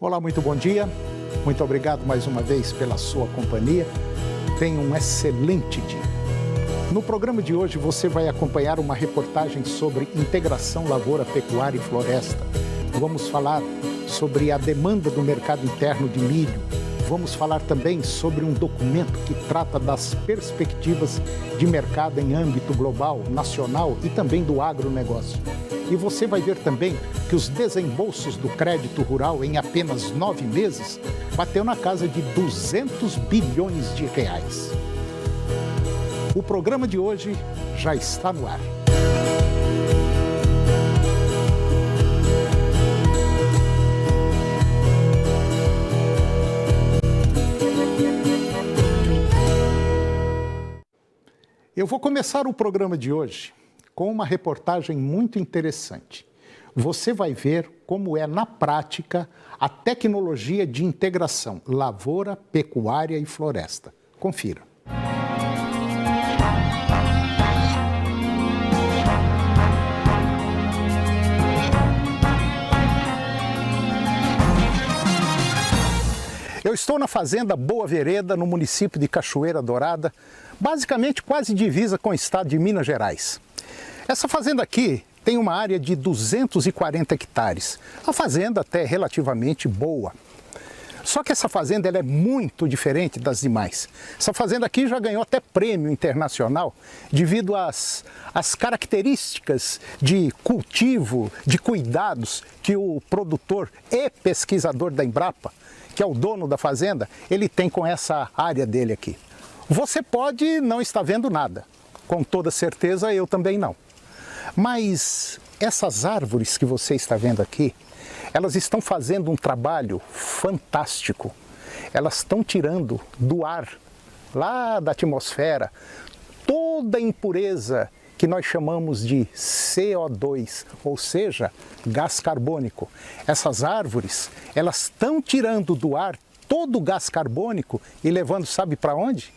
Olá, muito bom dia. Muito obrigado mais uma vez pela sua companhia. Tenha um excelente dia. No programa de hoje você vai acompanhar uma reportagem sobre integração lavoura, pecuária e floresta. Vamos falar sobre a demanda do mercado interno de milho. Vamos falar também sobre um documento que trata das perspectivas de mercado em âmbito global, nacional e também do agronegócio. E você vai ver também que os desembolsos do crédito rural em apenas 9 meses bateu na casa de 200 bilhões de reais. O programa de hoje já está no ar. Eu vou começar o programa de hoje com uma reportagem muito interessante. Você vai ver como é, na prática, a tecnologia de integração lavoura, pecuária e floresta. Confira. Eu estou na fazenda Boa Vereda, no município de Cachoeira Dourada, basicamente quase divisa com o estado de Minas Gerais. Essa fazenda aqui tem uma área de 240 hectares. A fazenda até é relativamente boa. Só que essa fazenda ela é muito diferente das demais. Essa fazenda aqui já ganhou até prêmio internacional devido às características de cultivo, de cuidados que o produtor e pesquisador da Embrapa, que é o dono da fazenda, ele tem com essa área dele aqui. Você pode não estar vendo nada, com toda certeza eu também não. Mas essas árvores que você está vendo aqui, elas estão fazendo um trabalho fantástico. Elas estão tirando do ar, lá da atmosfera, toda a impureza que nós chamamos de CO2, ou seja, gás carbônico. Essas árvores, elas estão tirando do ar todo o gás carbônico e levando, sabe para onde?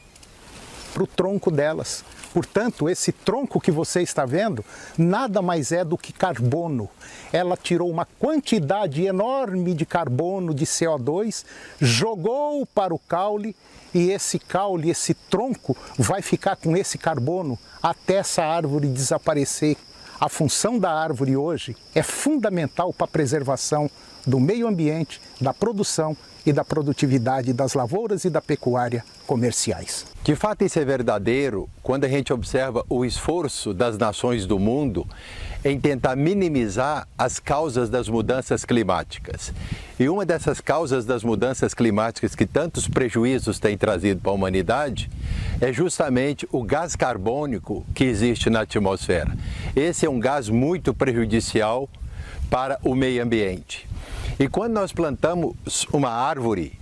Para o tronco delas. Portanto, esse tronco que você está vendo nada mais é do que carbono. Ela tirou uma quantidade enorme de carbono, de CO2, jogou para o caule e esse caule, esse tronco, vai ficar com esse carbono até essa árvore desaparecer. A função da árvore hoje é fundamental para a preservação do meio ambiente, da produção e da produtividade das lavouras e da pecuária comerciais. De fato, isso é verdadeiro quando a gente observa o esforço das nações do mundo em tentar minimizar as causas das mudanças climáticas. E uma dessas causas das mudanças climáticas que tantos prejuízos têm trazido para a humanidade é justamente o gás carbônico que existe na atmosfera. Esse é um gás muito prejudicial para o meio ambiente. E quando nós plantamos uma árvore,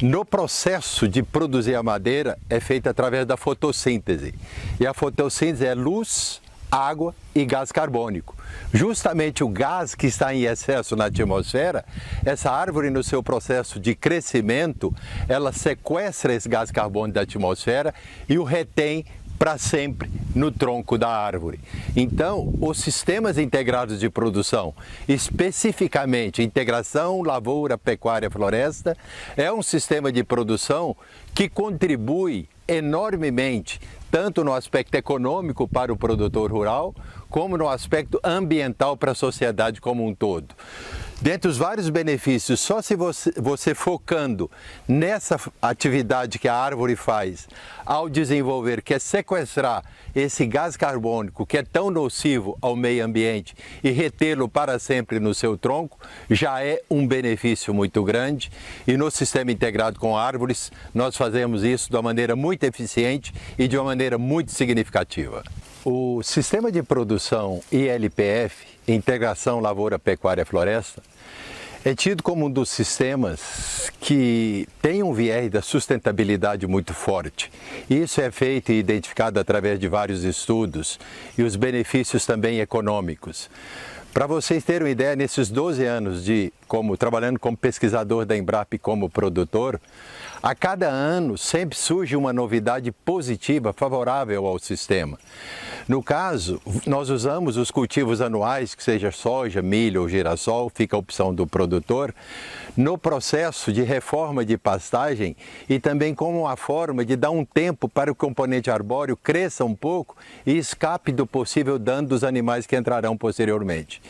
no processo de produzir a madeira é feita através da fotossíntese. E a fotossíntese é luz, água e gás carbônico. Justamente o gás que está em excesso na atmosfera, essa árvore no seu processo de crescimento, ela sequestra esse gás carbônico da atmosfera e o retém para sempre no tronco da árvore. Então, os sistemas integrados de produção, especificamente integração lavoura, pecuária, floresta, é um sistema de produção que contribui enormemente, tanto no aspecto econômico para o produtor rural, como no aspecto ambiental para a sociedade como um todo. Dentre os vários benefícios, só se você focando nessa atividade que a árvore faz ao desenvolver, que é sequestrar esse gás carbônico que é tão nocivo ao meio ambiente e retê-lo para sempre no seu tronco, já é um benefício muito grande. E no sistema integrado com árvores, nós fazemos isso de uma maneira muito eficiente e de uma maneira muito significativa. O sistema de produção ILPF, Integração Lavoura, Pecuária, Floresta, é tido como um dos sistemas que tem um viés da sustentabilidade muito forte. Isso é feito e identificado através de vários estudos e os benefícios também econômicos. Para vocês terem uma ideia, nesses 12 anos de trabalhando como pesquisador da Embrapa e como produtor, a cada ano sempre surge uma novidade positiva, favorável ao sistema. No caso, nós usamos os cultivos anuais, que seja soja, milho ou girassol, fica a opção do produtor, no processo de reforma de pastagem e também como uma forma de dar um tempo para o componente arbóreo cresça um pouco e escape do possível dano dos animais que entrarão posteriormente.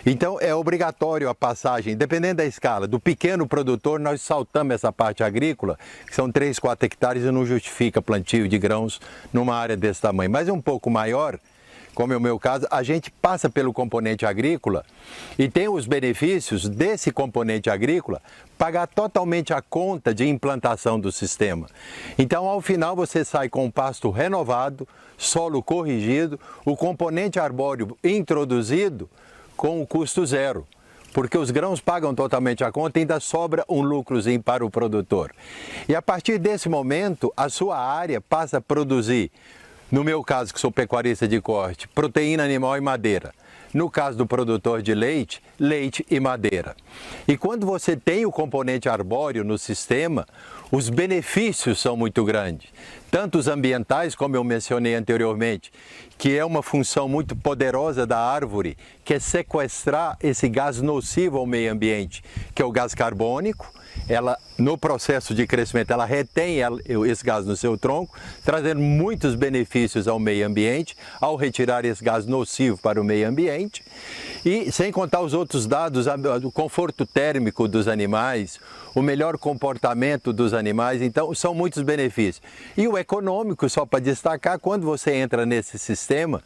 Então é obrigatório a passagem, dependendo da escala, do pequeno produtor, nós saltamos essa parte agrícola, que são 3, 4 hectares e não justifica plantio de grãos numa área desse tamanho. Mas é um pouco maior, como é o meu caso, a gente passa pelo componente agrícola e tem os benefícios desse componente agrícola pagar totalmente a conta de implantação do sistema. Então, ao final, você sai com um pasto renovado, solo corrigido, o componente arbóreo introduzido com o custo zero, porque os grãos pagam totalmente a conta e ainda sobra um lucrozinho para o produtor. E a partir desse momento, a sua área passa a produzir, no meu caso, que sou pecuarista de corte, proteína animal e madeira. No caso do produtor de leite, leite e madeira. E quando você tem o componente arbóreo no sistema, os benefícios são muito grandes. Tanto os ambientais, como eu mencionei anteriormente, que é uma função muito poderosa da árvore, que é sequestrar esse gás nocivo ao meio ambiente, que é o gás carbônico. Ela, no processo de crescimento, ela retém esse gás no seu tronco, trazendo muitos benefícios ao meio ambiente, ao retirar esse gás nocivo para o meio ambiente. E sem contar os outros dados, o conforto térmico dos animais, o melhor comportamento dos animais, então são muitos benefícios. E o econômico, só para destacar, quando você entra nesse sistema,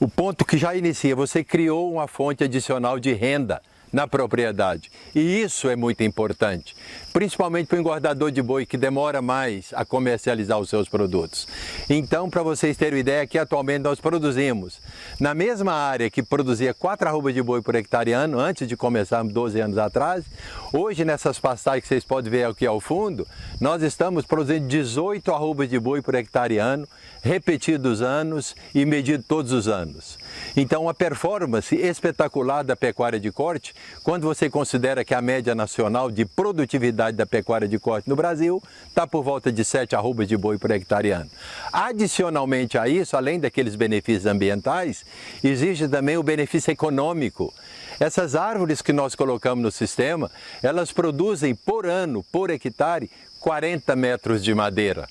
o ponto que já inicia, você criou uma fonte adicional de renda na propriedade. E isso é muito importante, principalmente para o engordador de boi que demora mais a comercializar os seus produtos. Então, para vocês terem uma ideia, aqui atualmente nós produzimos, na mesma área que produzia 4 arrobas de boi por hectare ano, antes de começarmos 12 anos atrás, hoje nessas pastagens que vocês podem ver aqui ao fundo, nós estamos produzindo 18 arrobas de boi por hectare ano, repetidos anos e medido todos os anos. Então, a performance espetacular da pecuária de corte, quando você considera que a média nacional de produtividade da pecuária de corte no Brasil está por volta de 7 arrobas de boi por hectare ano. Adicionalmente a isso, além daqueles benefícios ambientais, existe também o benefício econômico. Essas árvores que nós colocamos no sistema, elas produzem por ano, por hectare, 40 metros de madeira.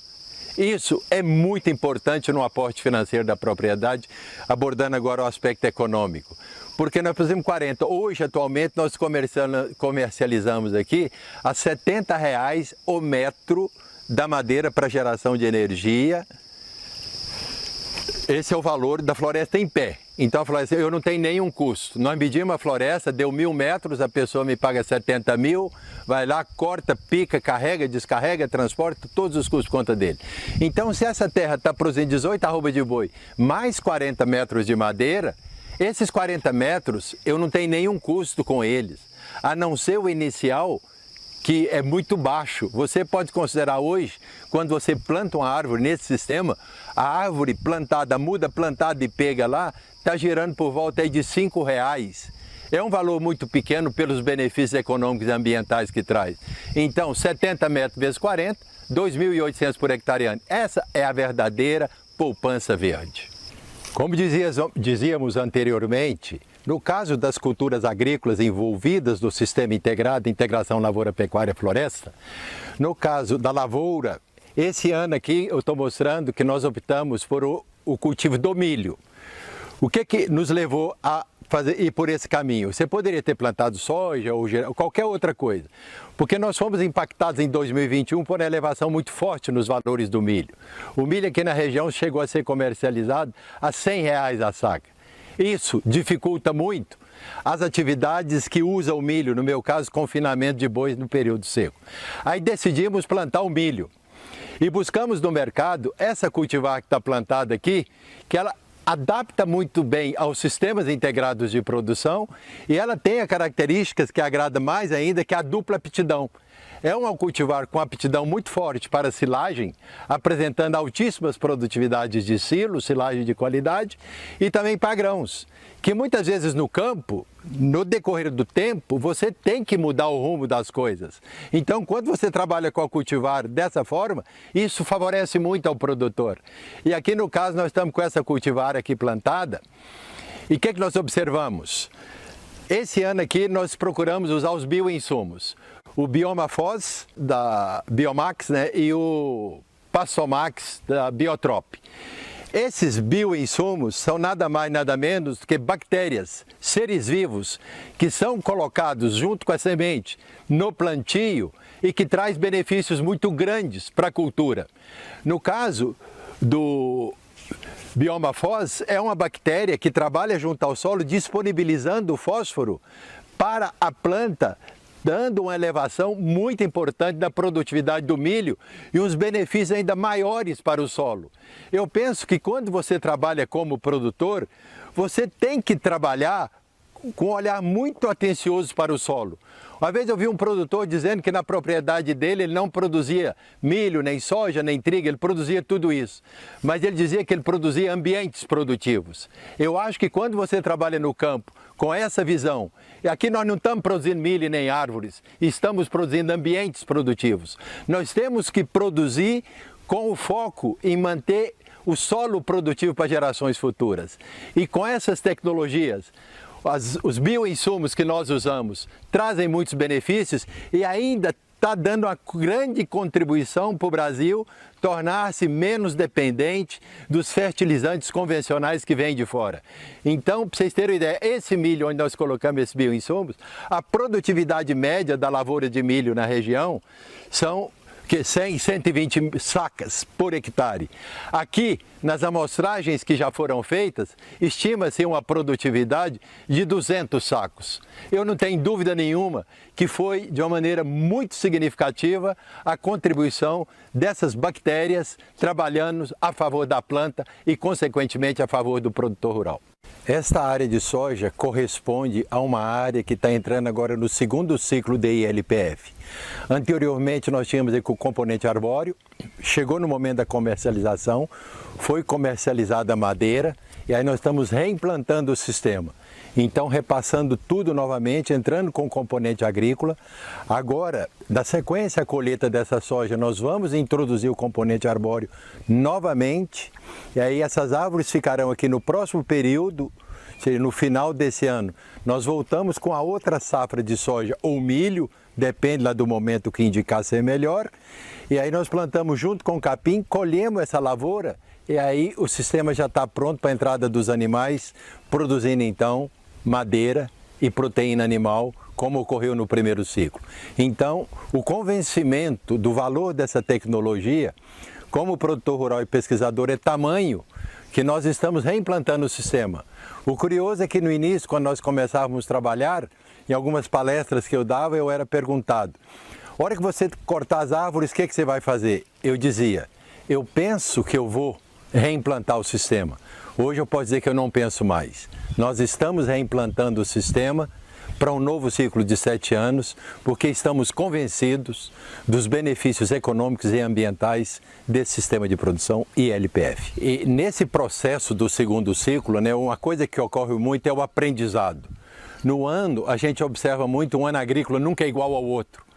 Isso é muito importante no aporte financeiro da propriedade, abordando agora o aspecto econômico. Porque nós fazemos 40. Hoje, atualmente, nós comercializamos aqui a R$ 70 o metro da madeira para geração de energia. Esse é o valor da floresta em pé. Então a floresta, eu não tenho nenhum custo. Nós medimos a floresta, deu 1.000 metros, a pessoa me paga 70 mil, vai lá, corta, pica, carrega, descarrega, transporta, todos os custos por conta dele. Então, se essa terra está produzindo 18 arrobas de boi, mais 40 metros de madeira, esses 40 metros eu não tenho nenhum custo com eles, a não ser o inicial, que é muito baixo. Você pode considerar hoje, quando você planta uma árvore nesse sistema, a árvore plantada, a muda plantada e pega lá, está girando por volta aí de R$ 5,00. É um valor muito pequeno pelos benefícios econômicos e ambientais que traz. Então, 70 metros vezes 40, 2.800 por hectare ano. Essa é a verdadeira poupança verde. Como dizíamos anteriormente, no caso das culturas agrícolas envolvidas no sistema integrado, integração lavoura, pecuária, floresta, no caso da lavoura, esse ano aqui eu estou mostrando que nós optamos por o cultivo do milho. O que nos levou a ir por esse caminho? Você poderia ter plantado soja ou qualquer outra coisa, porque nós fomos impactados em 2021 por uma elevação muito forte nos valores do milho. O milho aqui na região chegou a ser comercializado a R$ 100 a saca. Isso dificulta muito as atividades que usam o milho, no meu caso, confinamento de bois no período seco. Aí decidimos plantar o milho e buscamos no mercado essa cultivar que está plantada aqui, que ela adapta muito bem aos sistemas integrados de produção e ela tem as características que agrada mais ainda, que é a dupla aptidão. é um cultivar com aptidão muito forte para silagem, apresentando altíssimas produtividades de silo, silagem de qualidade, e também para grãos, que muitas vezes no campo, no decorrer do tempo, você tem que mudar o rumo das coisas. Então, quando você trabalha com a cultivar dessa forma, isso favorece muito ao produtor. E aqui no caso nós estamos com essa cultivar aqui plantada, e o que nós observamos? Esse ano aqui nós procuramos usar os bioinsumos. O Biomafos da Biomax, né, e o Passomax da Biotrop. Esses bioinsumos são nada mais nada menos do que bactérias, seres vivos, que são colocados junto com a semente no plantio e que traz benefícios muito grandes para a cultura. No caso do Biomafos, é uma bactéria que trabalha junto ao solo disponibilizando o fósforo para a planta, dando uma elevação muito importante da produtividade do milho e uns benefícios ainda maiores para o solo. Eu penso que quando você trabalha como produtor, você tem que trabalhar com um olhar muito atencioso para o solo. Uma vez eu vi um produtor dizendo que na propriedade dele ele não produzia milho, nem soja, nem trigo, ele produzia tudo isso. Mas ele dizia que ele produzia ambientes produtivos. Eu acho que quando você trabalha no campo com essa visão, e aqui nós não estamos produzindo milho nem árvores, estamos produzindo ambientes produtivos. Nós temos que produzir com o foco em manter o solo produtivo para gerações futuras. E com essas tecnologias, os bioinsumos que nós usamos trazem muitos benefícios e ainda está dando uma grande contribuição para o Brasil tornar-se menos dependente dos fertilizantes convencionais que vêm de fora. Então, para vocês terem uma ideia, esse milho onde nós colocamos esses bioinsumos, a produtividade média da lavoura de milho na região são 100, 120 sacas por hectare. Aqui, nas amostragens que já foram feitas, estima-se uma produtividade de 200 sacos. Eu não tenho dúvida nenhuma que foi, de uma maneira muito significativa, a contribuição dessas bactérias trabalhando a favor da planta e, consequentemente, a favor do produtor rural. Esta área de soja corresponde a uma área que está entrando agora no segundo ciclo de ILPF. Anteriormente nós tínhamos aqui o componente arbóreo, chegou no momento da comercialização, foi comercializada a madeira e aí nós estamos reimplantando o sistema. Então repassando tudo novamente, entrando com o componente agrícola. Agora, da sequência à colheita dessa soja, nós vamos introduzir o componente arbóreo novamente. E aí essas árvores ficarão aqui no próximo período, ou seja, no final desse ano. Nós voltamos com a outra safra de soja ou milho, depende lá do momento que indicar ser melhor. E aí nós plantamos junto com o capim, colhemos essa lavoura e aí o sistema já está pronto para a entrada dos animais, produzindo então madeira e proteína animal, como ocorreu no primeiro ciclo. Então, o convencimento do valor dessa tecnologia, como produtor rural e pesquisador, é tamanho que nós estamos reimplantando o sistema. O curioso é que no início, quando nós começávamos a trabalhar, em algumas palestras que eu dava, eu era perguntado: a hora que você cortar as árvores, o que você vai fazer? Eu dizia: eu penso que eu vou reimplantar o sistema. Hoje eu posso dizer que eu não penso mais. Nós estamos reimplantando o sistema para um novo ciclo de 7 anos, porque estamos convencidos dos benefícios econômicos e ambientais desse sistema de produção ILPF. E nesse processo do segundo ciclo, né, uma coisa que ocorre muito é o aprendizado. No ano, a gente observa muito, um ano agrícola nunca é igual ao outro.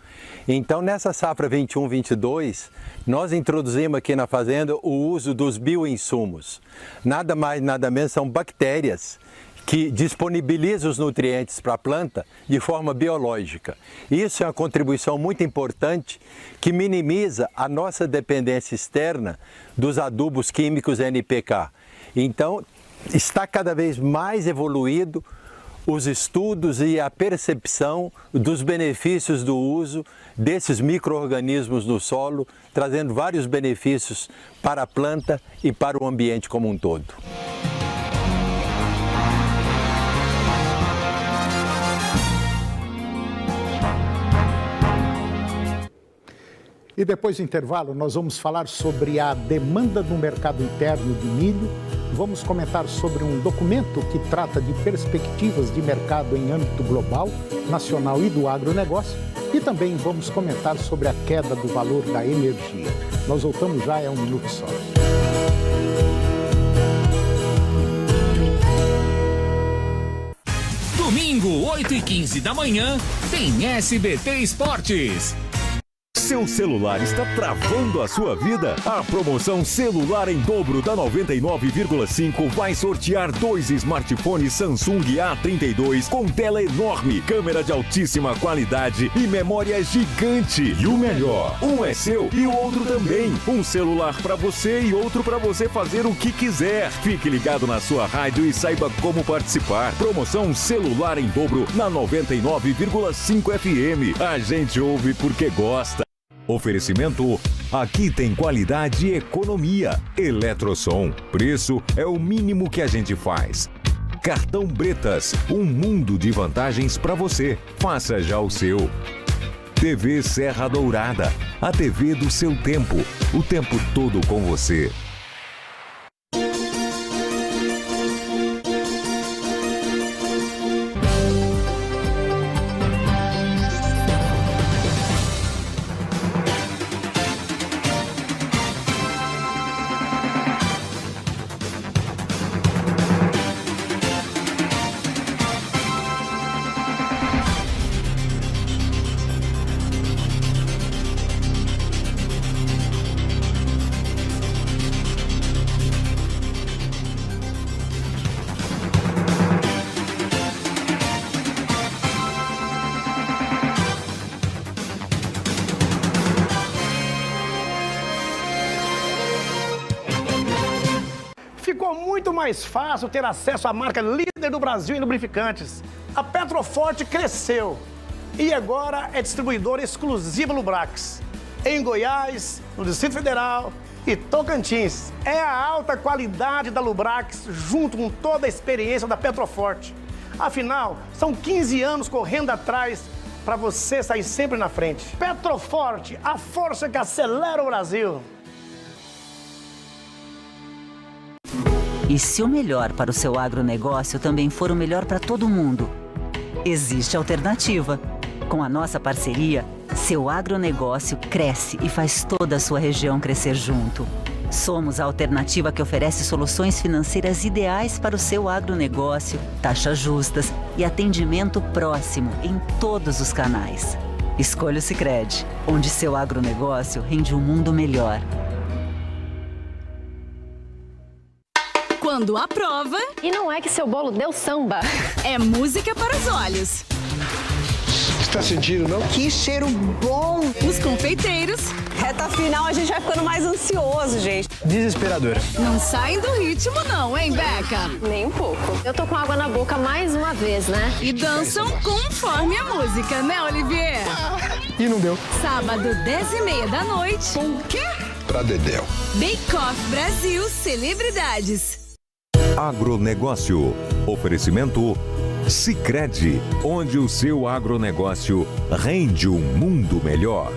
Então, nessa safra 21-22, nós introduzimos aqui na fazenda o uso dos bioinsumos. Nada mais, nada menos, são bactérias que disponibilizam os nutrientes para a planta de forma biológica. Isso é uma contribuição muito importante que minimiza a nossa dependência externa dos adubos químicos NPK. Então, está cada vez mais evoluído os estudos e a percepção dos benefícios do uso desses micro-organismos no solo, trazendo vários benefícios para a planta e para o ambiente como um todo. E depois do intervalo, nós vamos falar sobre a demanda no mercado interno de milho, vamos comentar sobre um documento que trata de perspectivas de mercado em âmbito global, nacional e do agronegócio. E também vamos comentar sobre a queda do valor da energia. Nós voltamos já, é um minuto só. Domingo, 8h15 da manhã, tem SBT Esportes. Seu celular está travando a sua vida? A promoção Celular em Dobro da 99,5 vai sortear 2 smartphones Samsung A32 com tela enorme, câmera de altíssima qualidade e memória gigante. E o melhor, um é seu e o outro também. Um celular para você e outro para você fazer o que quiser. Fique ligado na sua rádio e saiba como participar. Promoção Celular em Dobro na 99,5 FM. A gente ouve porque gosta. Oferecimento, aqui tem qualidade e economia. Eletrosom, preço é o mínimo que a gente faz. Cartão Bretas, um mundo de vantagens para você. Faça já o seu. TV Serra Dourada, a TV do seu tempo, o tempo todo com você. Ficou muito mais fácil ter acesso à marca líder do Brasil em lubrificantes. A Petroforte cresceu e agora é distribuidora exclusiva Lubrax. Em Goiás, no Distrito Federal e Tocantins. É a alta qualidade da Lubrax junto com toda a experiência da Petroforte. Afinal, são 15 anos correndo atrás para você sair sempre na frente. Petroforte, a força que acelera o Brasil. E se o melhor para o seu agronegócio também for o melhor para todo mundo? Existe alternativa. Com a nossa parceria, seu agronegócio cresce e faz toda a sua região crescer junto. Somos a alternativa que oferece soluções financeiras ideais para o seu agronegócio, taxas justas e atendimento próximo em todos os canais. Escolha o Sicredi, onde seu agronegócio rende um mundo melhor. Quando aprova... E não é que seu bolo deu samba. É música para os olhos. Tá sentindo, não? Que cheiro bom! Os confeiteiros. Reta final, a gente vai ficando mais ansioso, gente. Desesperadora. Não saem do ritmo não, hein, Beca? Nem um pouco. Eu tô com água na boca mais uma vez, né? E dançam conforme a música, né, Olivier? E não deu. Sábado, 10h30 da noite. O quê? Pra Dedéu. Bake Off Brasil Celebridades. Agronegócio. Oferecimento Sicredi, onde o seu agronegócio rende um mundo melhor.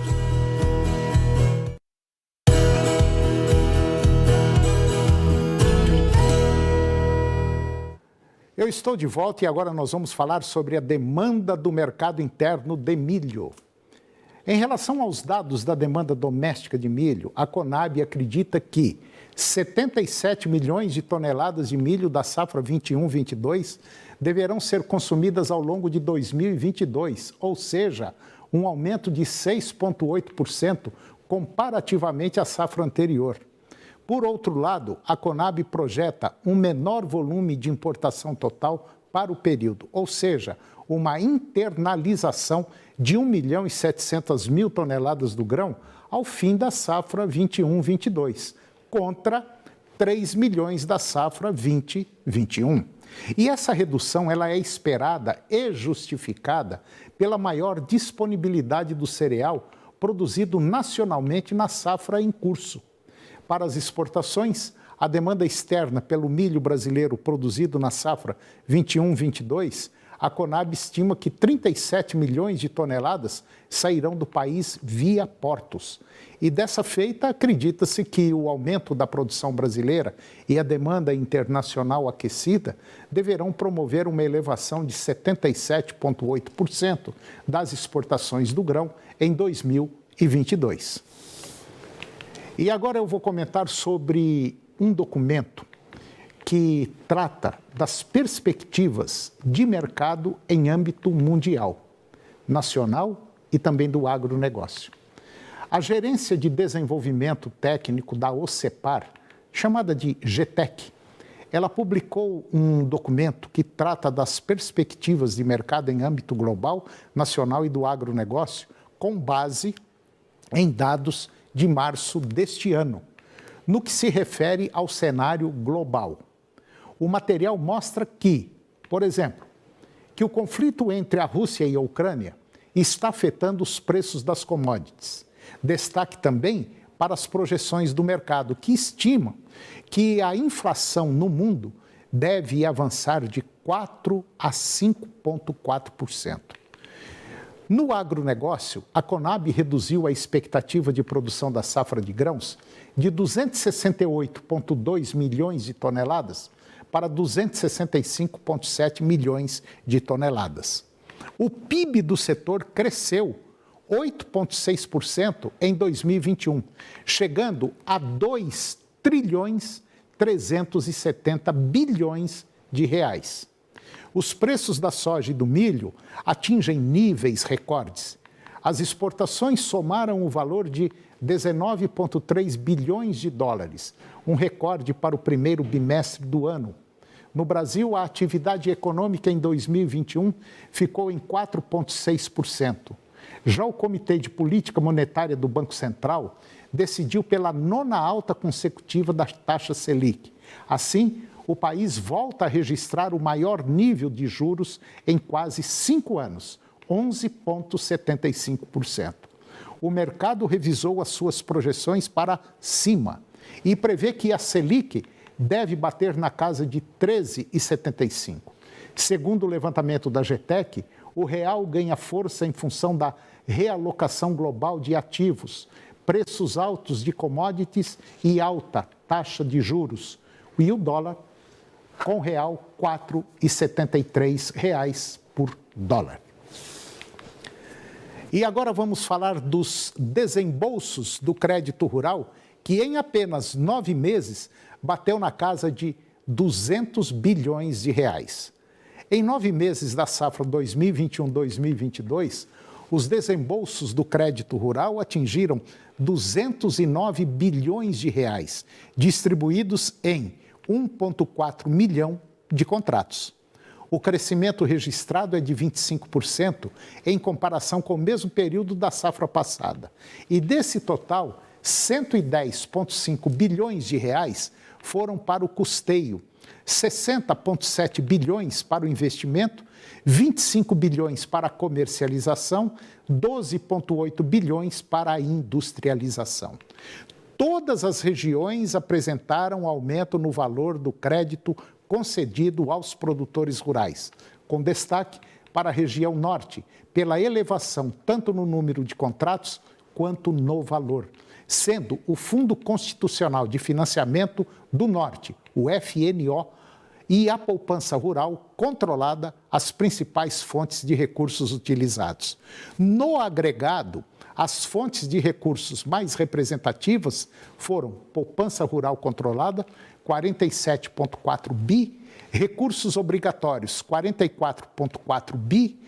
Eu estou de volta e agora nós vamos falar sobre a demanda do mercado interno de milho. Em relação aos dados da demanda doméstica de milho, a Conab acredita que 77 milhões de toneladas de milho da safra 21-22 deverão ser consumidas ao longo de 2022, ou seja, um aumento de 6,8% comparativamente à safra anterior. Por outro lado, a Conab projeta um menor volume de importação total para o período, ou seja, uma internalização de 1.700.000 toneladas do grão ao fim da safra 21-22, contra 3 milhões da safra 20-21. E essa redução ela é esperada e justificada pela maior disponibilidade do cereal produzido nacionalmente na safra em curso. Para as exportações, a demanda externa pelo milho brasileiro produzido na safra 21-22 a Conab estima que 37 milhões de toneladas sairão do país via portos. E dessa feita, acredita-se que o aumento da produção brasileira e a demanda internacional aquecida deverão promover uma elevação de 77,8% das exportações do grão em 2022. E agora eu vou comentar sobre um documento que trata das perspectivas de mercado em âmbito mundial, nacional e também do agronegócio. A Gerência de Desenvolvimento Técnico da OCEPAR, chamada de GTEC, ela publicou um documento que trata das perspectivas de mercado em âmbito global, nacional e do agronegócio, com base em dados de março deste ano, no que se refere ao cenário global. O material mostra que, por exemplo, que o conflito entre a Rússia e a Ucrânia está afetando os preços das commodities. Destaque também para as projeções do mercado, que estimam que a inflação no mundo deve avançar de 4% a 5,4%. No agronegócio, a Conab reduziu a expectativa de produção da safra de grãos de 268,2 milhões de toneladas para 265,7 milhões de toneladas. O PIB do setor cresceu 8,6% em 2021, chegando a 2 trilhões 370 bilhões de reais. Os preços da soja e do milho atingem níveis recordes. As exportações somaram o valor de 19,3 bilhões de dólares, um recorde para o primeiro bimestre do ano. No Brasil, a atividade econômica em 2021 ficou em 4,6%. Já o Comitê de Política Monetária do Banco Central decidiu pela 9ª alta consecutiva da taxa Selic. Assim, o país volta a registrar o maior nível de juros em quase 5 anos, 11,75%. O mercado revisou as suas projeções para cima e prevê que a Selic deve bater na casa de 13,75%. Segundo o levantamento da GTEC, o real ganha força em função da realocação global de ativos, preços altos de commodities e alta taxa de juros. E o dólar, com real, R$ 4,73 por dólar. E agora vamos falar dos desembolsos do crédito rural, que em apenas 9 meses bateu na casa de 200 bilhões de reais. Em 9 meses da safra 2021-2022, os desembolsos do crédito rural atingiram 209 bilhões de reais, distribuídos em 1,4 milhão de contratos. O crescimento registrado é de 25% em comparação com o mesmo período da safra passada. E desse total, 110,5 bilhões de reais foram para o custeio, 60,7 bilhões para o investimento, 25 bilhões para a comercialização, 12,8 bilhões para a industrialização. Todas as regiões apresentaram aumento no valor do crédito concedido aos produtores rurais, com destaque para a região norte, pela elevação tanto no número de contratos quanto no valor, sendo o Fundo Constitucional de Financiamento do Norte, o FNO, e a poupança rural controlada as principais fontes de recursos utilizados. No agregado, as fontes de recursos mais representativas foram poupança rural controlada, 47,4 bi, recursos obrigatórios, 44,4 bi,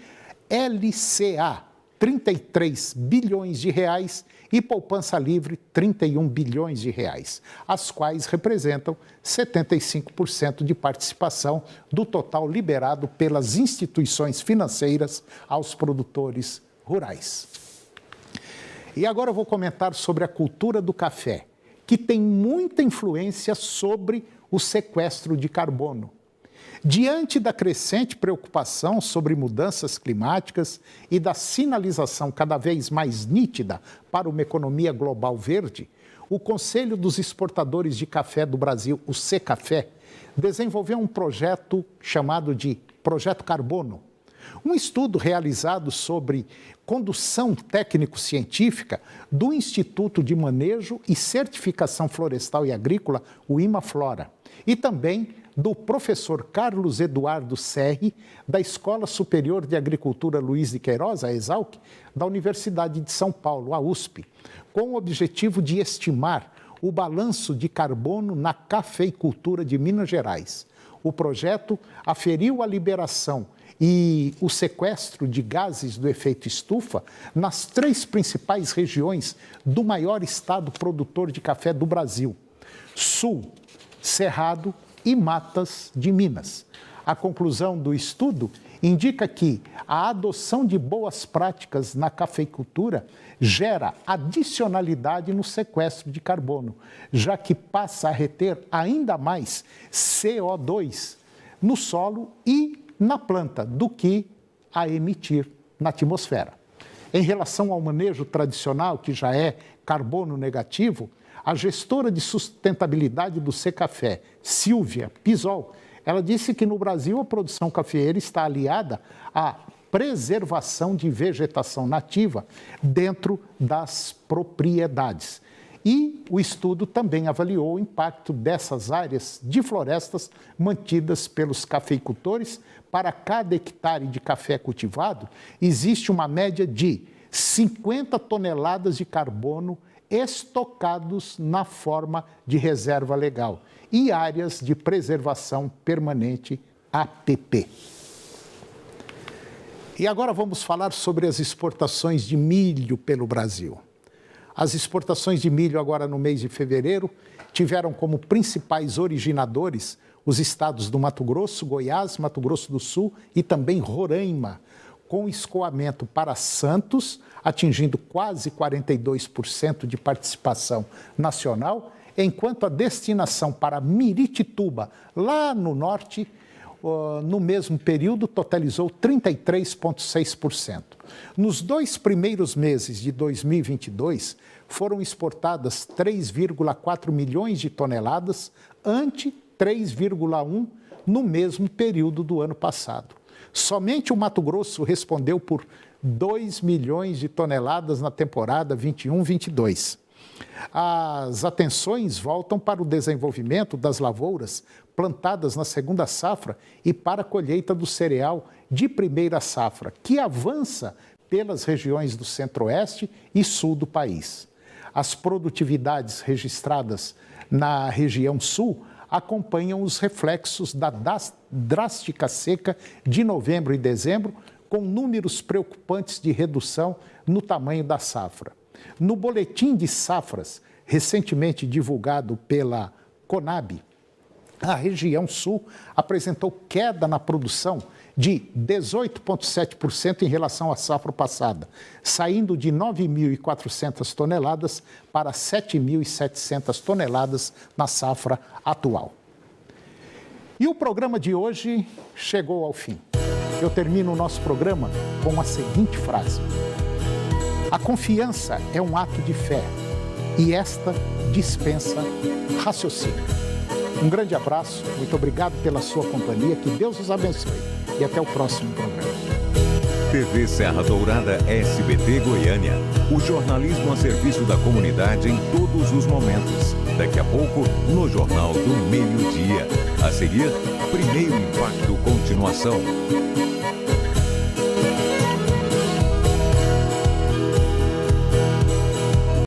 LCA, 33 bilhões de reais e poupança livre, 31 bilhões de reais, as quais representam 75% de participação do total liberado pelas instituições financeiras aos produtores rurais. E agora eu vou comentar sobre a cultura do café, que tem muita influência sobre o sequestro de carbono. Diante da crescente preocupação sobre mudanças climáticas e da sinalização cada vez mais nítida para uma economia global verde, o Conselho dos Exportadores de Café do Brasil, o Secafé, desenvolveu um projeto chamado de Projeto Carbono, Um estudo realizado sobre condução técnico-científica do Instituto de Manejo e Certificação Florestal e Agrícola, o IMAFlora, e também do professor Carlos Eduardo Serri, da Escola Superior de Agricultura Luiz de Queiroz, a ESALC, da Universidade de São Paulo, a USP, com o objetivo de estimar o balanço de carbono na cafeicultura de Minas Gerais. O projeto aferiu a liberação e o sequestro de gases do efeito estufa nas 3 principais regiões do maior estado produtor de café do Brasil: Sul, Cerrado e Matas de Minas. A conclusão do estudo indica que a adoção de boas práticas na cafeicultura gera adicionalidade no sequestro de carbono, já que passa a reter ainda mais CO2 no solo e na planta do que a emitir na atmosfera. Em relação ao manejo tradicional, que já é carbono negativo, a gestora de sustentabilidade do Secafé, Silvia Pisol, ela disse que no Brasil a produção cafeeira está aliada à preservação de vegetação nativa dentro das propriedades. E o estudo também avaliou o impacto dessas áreas de florestas mantidas pelos cafeicultores. Para cada hectare de café cultivado, existe uma média de 50 toneladas de carbono estocados na forma de reserva legal e áreas de preservação permanente, APP. E agora vamos falar sobre as exportações de milho pelo Brasil. As exportações de milho agora no mês de fevereiro tiveram como principais originadores os estados do Mato Grosso, Goiás, Mato Grosso do Sul e também Roraima, com escoamento para Santos, atingindo quase 42% de participação nacional, enquanto a destinação para Miritituba, lá no norte, no mesmo período, totalizou 33,6%. Nos 2 primeiros meses de 2022, foram exportadas 3,4 milhões de toneladas, ante 3,1 no mesmo período do ano passado. Somente o Mato Grosso respondeu por 2 milhões de toneladas na temporada 21-22. As atenções voltam para o desenvolvimento das lavouras plantadas na segunda safra e para a colheita do cereal de primeira safra, que avança pelas regiões do centro-oeste e sul do país. As produtividades registradas na região sul acompanham os reflexos da drástica seca de novembro e dezembro, com números preocupantes de redução no tamanho da safra. No boletim de safras, recentemente divulgado pela Conab, a região sul apresentou queda na produção de 18,7% em relação à safra passada, saindo de 9.400 toneladas para 7.700 toneladas na safra atual. E o programa de hoje chegou ao fim. Eu termino o nosso programa com a seguinte frase: a confiança é um ato de fé e esta dispensa raciocínio. Um grande abraço, muito obrigado pela sua companhia, que Deus os abençoe e até o próximo programa. TV Serra Dourada SBT Goiânia. O jornalismo a serviço da comunidade em todos os momentos. Daqui a pouco, no Jornal do Meio-Dia. A seguir, Primeiro Impacto Continuação.